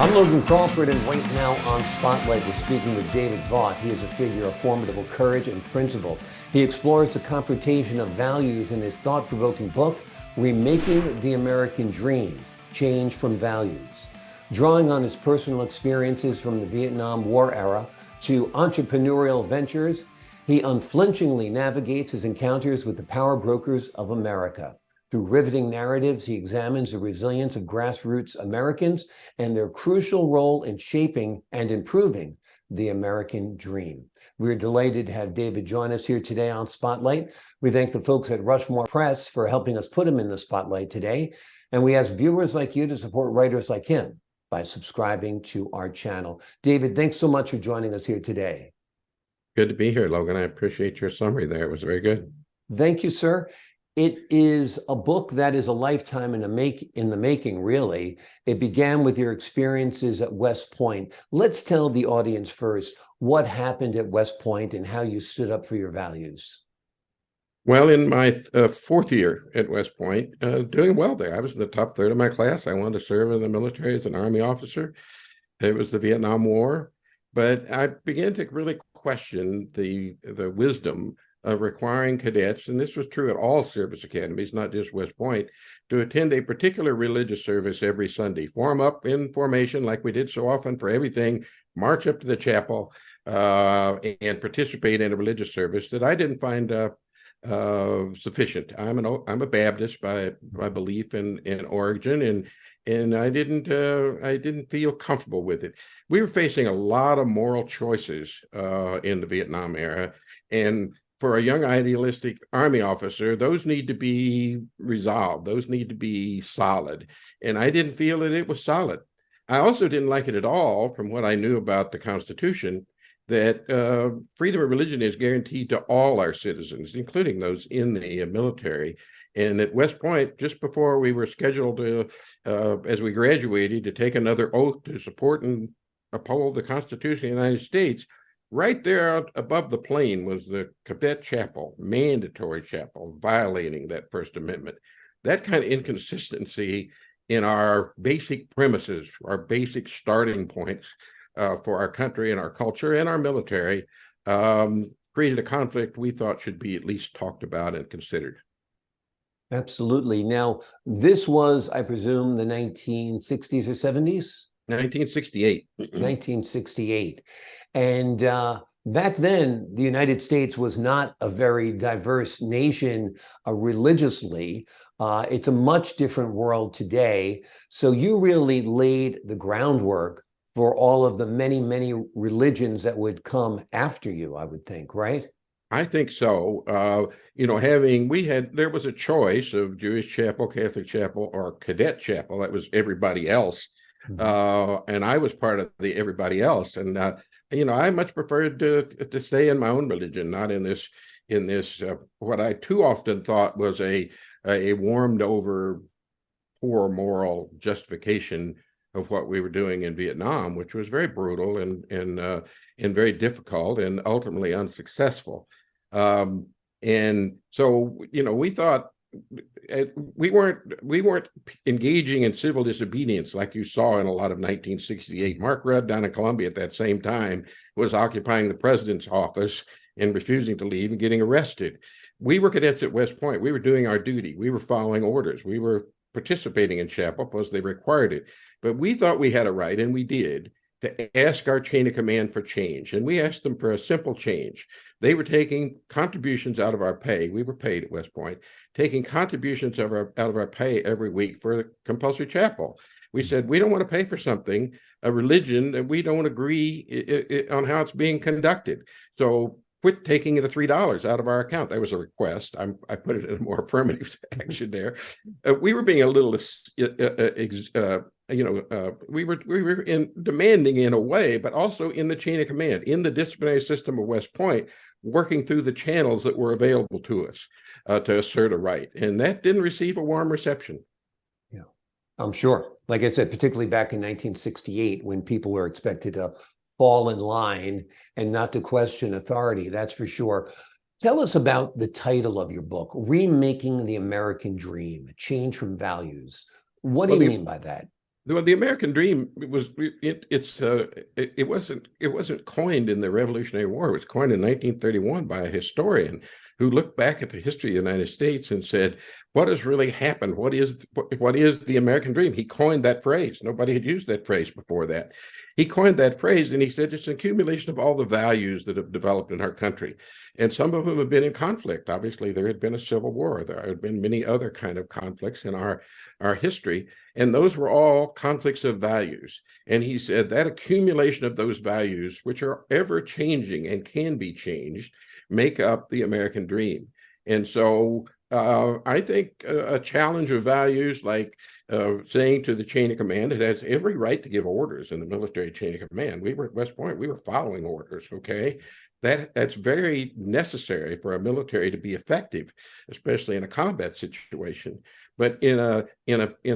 I'm Logan Crawford, and right now on Spotlight, we're speaking with David Vaught. He is a figure of formidable courage and principle. He explores the confrontation of values in his thought-provoking book, Remaking the American Dream, Change from Values. Drawing on his personal experiences from the Vietnam War era to entrepreneurial ventures, he unflinchingly navigates his encounters with the power brokers of America. Through riveting narratives, he examines the resilience of grassroots Americans and their crucial role in shaping and improving the American dream. We're delighted to have David join us here today on Spotlight. We thank the folks at Rushmore Press for helping us put him in the spotlight today. And we ask viewers like you to support writers like him by subscribing to our channel. David, thanks so much for joining us here today. Good to be here, Logan. I appreciate your summary there. It was very good. Thank you, sir. It is a book that is a lifetime in the making, really. It began with your experiences at West Point. Let's tell the audience first what happened at West Point and how you stood up for your values. Well, in my fourth year at West Point, doing well there. I was in the top third of my class. I wanted to serve in the military as an Army officer. It was the Vietnam War, but I began to really question the wisdom of requiring cadets, and this was true at all service academies, not just West Point, to attend a particular religious service every Sunday, form up in formation like we did so often for everything, march up to the chapel, and participate in a religious service that I didn't find sufficient. I'm a Baptist by belief in origin, and I didn't feel comfortable with it. We were facing a lot of moral choices in the Vietnam era, and for a young idealistic Army officer, those need to be resolved. Those need to be solid. And I didn't feel that it was solid. I also didn't like it at all, from what I knew about the Constitution, that freedom of religion is guaranteed to all our citizens, including those in the military. And at West Point, just before we were scheduled to, as we graduated, to take another oath to support and uphold the Constitution of the United States, right there out above the plane was the cadet chapel, mandatory chapel, violating that First Amendment. That kind of inconsistency in our basic premises, our basic starting points for our country and our culture and our military created a conflict we thought should be at least talked about and considered. Absolutely. Now, this was, I presume, the 1960s or 70s? 1968. 1968. And back then, the United States was not a very diverse nation religiously. It's a much different world today. So you really laid the groundwork for all of the many, many religions that would come after you, I would think, right? I think so. There was a choice of Jewish chapel, Catholic chapel, or cadet chapel. That was everybody else. And I was part of the everybody else. And, I much preferred to stay in my own religion, not in this what I too often thought was a warmed over poor moral justification of what we were doing in Vietnam, which was very brutal and very difficult and ultimately unsuccessful. And so, we thought we weren't engaging in civil disobedience like you saw in a lot of 1968. Mark Rudd down in Columbia at that same time was occupying the president's office and refusing to leave and getting arrested. We were cadets at West Point. We were doing our duty. We were following orders. We were participating in chapel because they required it. But we thought we had a right, and we did, to ask our chain of command for change. And we asked them for a simple change. They were taking contributions out of our pay. We were paid at West Point, taking contributions out of our pay every week for the compulsory chapel. We said, we don't want to pay for something, a religion that we don't agree on how it's being conducted. So quit taking the $3 out of our account. That was a request. I put it in a more affirmative action there. We were being a little, we were demanding in a way, but also in the chain of command, in the disciplinary system of West Point, working through the channels that were available to us to assert a right. And that didn't receive a warm reception. Yeah, I'm sure. Like I said, particularly back in 1968, when people were expected to fall in line and not to question authority, that's for sure. Tell us about the title of your book, Remaking the American Dream, Change from Values. What do you mean by that? The American dream it wasn't coined in the Revolutionary War. It was coined in 1931 by a historian who looked back at the history of the United States and said, "What has really happened? What is the American dream?" He coined that phrase. Nobody had used that phrase before that. He coined that phrase, and he said it's an accumulation of all the values that have developed in our country, and some of them have been in conflict. Obviously, there had been a civil war. There had been many other kind of conflicts in our history. And those were all conflicts of values. And he said that accumulation of those values, which are ever changing and can be changed, make up the American dream. And so I think a challenge of values like saying to the chain of command, it has every right to give orders in the military chain of command. We were at West Point, we were following orders, okay? That's very necessary for a military to be effective, especially in a combat situation. But in a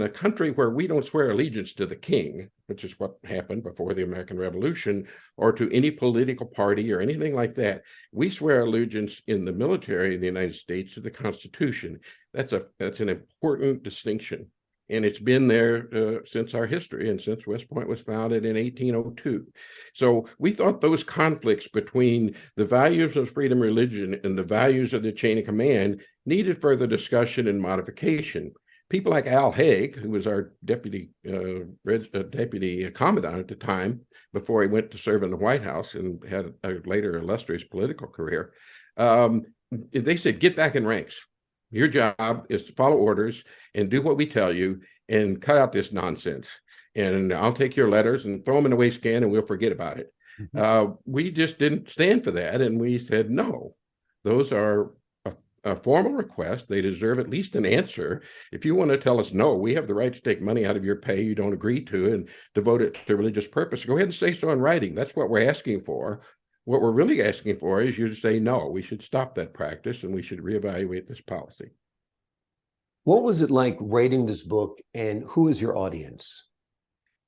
country where we don't swear allegiance to the king, which is what happened before the American Revolution, or to any political party or anything like that, we swear allegiance in the military in the United States to the Constitution. That's an important distinction. And it's been there since our history and since West Point was founded in 1802. So we thought those conflicts between the values of freedom religion and the values of the chain of command needed further discussion and modification. People like Al Haig, who was our deputy commandant at the time, before he went to serve in the White House and had a later illustrious political career, they said, get back in ranks. Your job is to follow orders and do what we tell you and cut out this nonsense. And I'll take your letters and throw them in a waste can and we'll forget about it. Mm-hmm. We just didn't stand for that. And we said, no, those are a formal request. They deserve at least an answer. If you want to tell us no, we have the right to take money out of your pay you don't agree to and devote it to religious purpose. Go ahead and say so in writing. That's what we're asking for. What we're really asking for is you to say, no, we should stop that practice and we should reevaluate this policy. What was it like writing this book, and who is your audience?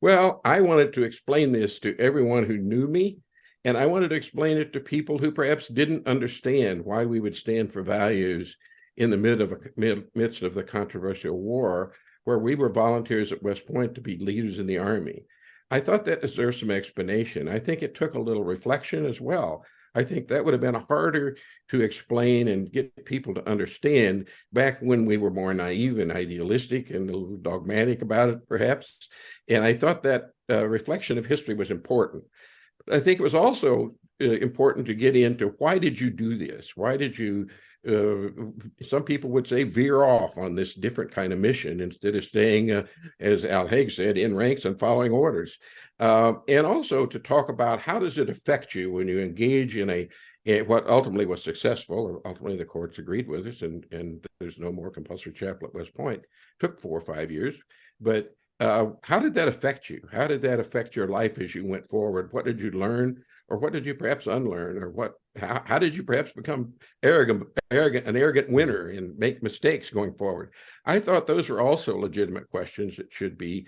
Well, I wanted to explain this to everyone who knew me, and I wanted to explain it to people who perhaps didn't understand why we would stand for values in the midst of the controversial war, where we were volunteers at West Point to be leaders in the Army. I thought that deserves some explanation. I think it took a little reflection as well. I think that would have been harder to explain and get people to understand back when we were more naive and idealistic and a little dogmatic about it, perhaps. And I thought that reflection of history was important. But I think it was also important to get into, why did you do this? Why did you some people would say veer off on this different kind of mission instead of staying, as Al Haig said, in ranks and following orders. And also to talk about how does it affect you when you engage in what ultimately was successful, or ultimately the courts agreed with us, and there's no more compulsory chapel at West Point. Took 4 or 5 years, but how did that affect you? How did that affect your life as you went forward? What did you learn? Or what did you perhaps unlearn? Or how did you perhaps become an arrogant winner and make mistakes going forward? I thought those were also legitimate questions that should be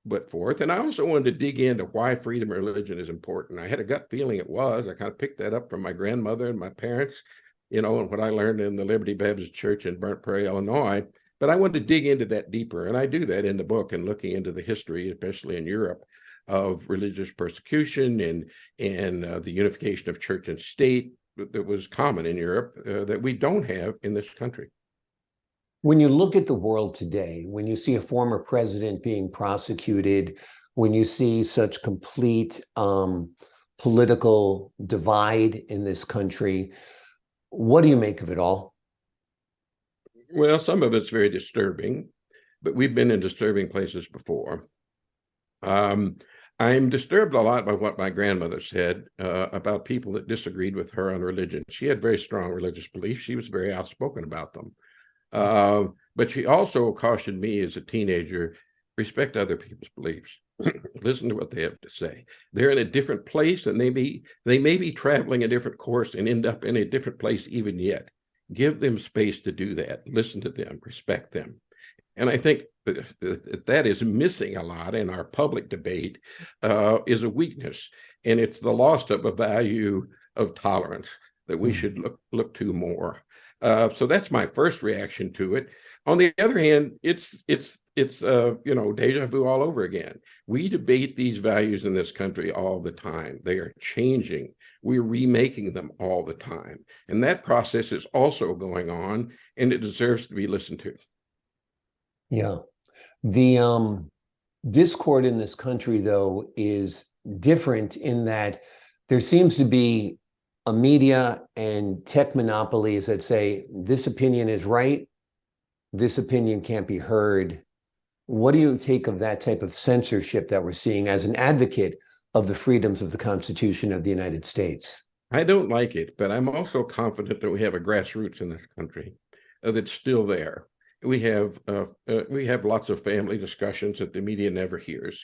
put forth. And I also wanted to dig into why freedom of religion is important. I had a gut feeling it was. I kind of picked that up from my grandmother and my parents, and what I learned in the Liberty Baptist Church in Burnt Prairie, Illinois. But I wanted to dig into that deeper. And I do that in the book and looking into the history, especially in Europe, of religious persecution and the unification of church and state that was common in Europe that we don't have in this country. When you look at the world today, when you see a former president being prosecuted, when you see such complete political divide in this country, what do you make of it all? Well, some of it's very disturbing, but we've been in disturbing places before. I'm disturbed a lot by what my grandmother said about people that disagreed with her on religion. She had very strong religious beliefs. She was very outspoken about them. But she also cautioned me as a teenager, respect other people's beliefs. Listen to what they have to say. They're in a different place, and they may be traveling a different course and end up in a different place even yet. Give them space to do that. Listen to them, respect them. And I think that is missing a lot in our public debate, is a weakness. And it's the loss of a value of tolerance that we should look to more. So that's my first reaction to it. On the other hand, it's you know, deja vu all over again. We debate these values in this country all the time. They are changing. We're remaking them all the time. And that process is also going on, and it deserves to be listened to. Yeah. The discord in this country, though, is different in that there seems to be a media and tech monopolies that say this opinion is right, this opinion can't be heard. What do you take of that type of censorship that we're seeing as an advocate of the freedoms of the Constitution of the United States? I don't like it, but I'm also confident that we have a grassroots in this country that's still there. We have lots of family discussions that the media never hears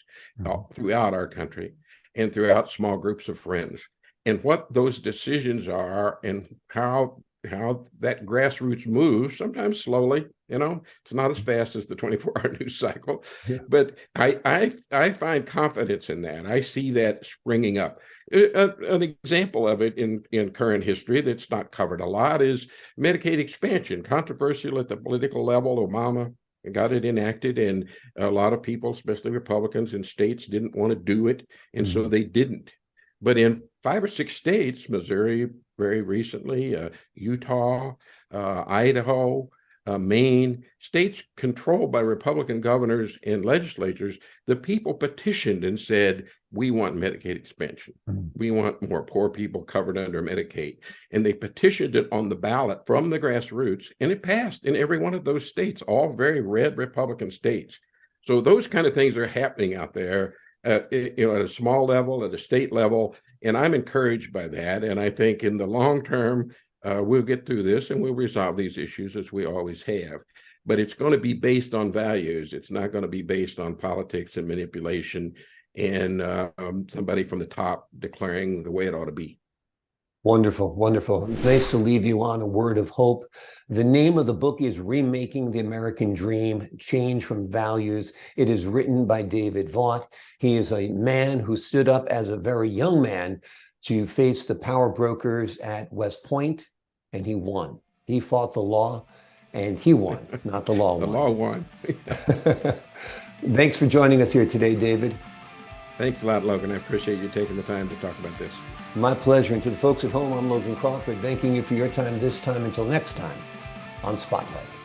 throughout our country and throughout small groups of friends. And what those decisions are and how that grassroots moves, sometimes slowly, you know, it's not as fast as the 24-hour news cycle, Yeah. but I find confidence in that. I see that springing up. An example of it in current history that's not covered a lot is Medicaid expansion, controversial at the political level. Obama got it enacted, and a lot of people, especially Republicans in states, didn't want to do it, and so they didn't. But in 5 or 6 states, Missouri very recently, Utah, Idaho, Maine, states controlled by Republican governors and legislatures, the people petitioned and said, we want Medicaid expansion. We want more poor people covered under Medicaid. And they petitioned it on the ballot from the grassroots, and it passed in every one of those states, all very red Republican states. So those kind of things are happening out there, you know, at a small level, at a state level, and I'm encouraged by that. And I think in the long term, we'll get through this and we'll resolve these issues as we always have. But it's going to be based on values. It's not going to be based on politics and manipulation and somebody from the top declaring the way it ought to be. Wonderful, wonderful. It's nice to leave you on a word of hope. The name of the book is Remaking the American Dream, Change from Values. It is written by David Vaught. He is a man who stood up as a very young man to face the power brokers at West Point, and he won. He fought the law, and he won, not the law The won. law won. Thanks for joining us here today, David. Thanks a lot, Logan. I appreciate you taking the time to talk about this. My pleasure. And to the folks at home, I'm Logan Crawford, thanking you for your time this time. Until next time on Spotlight.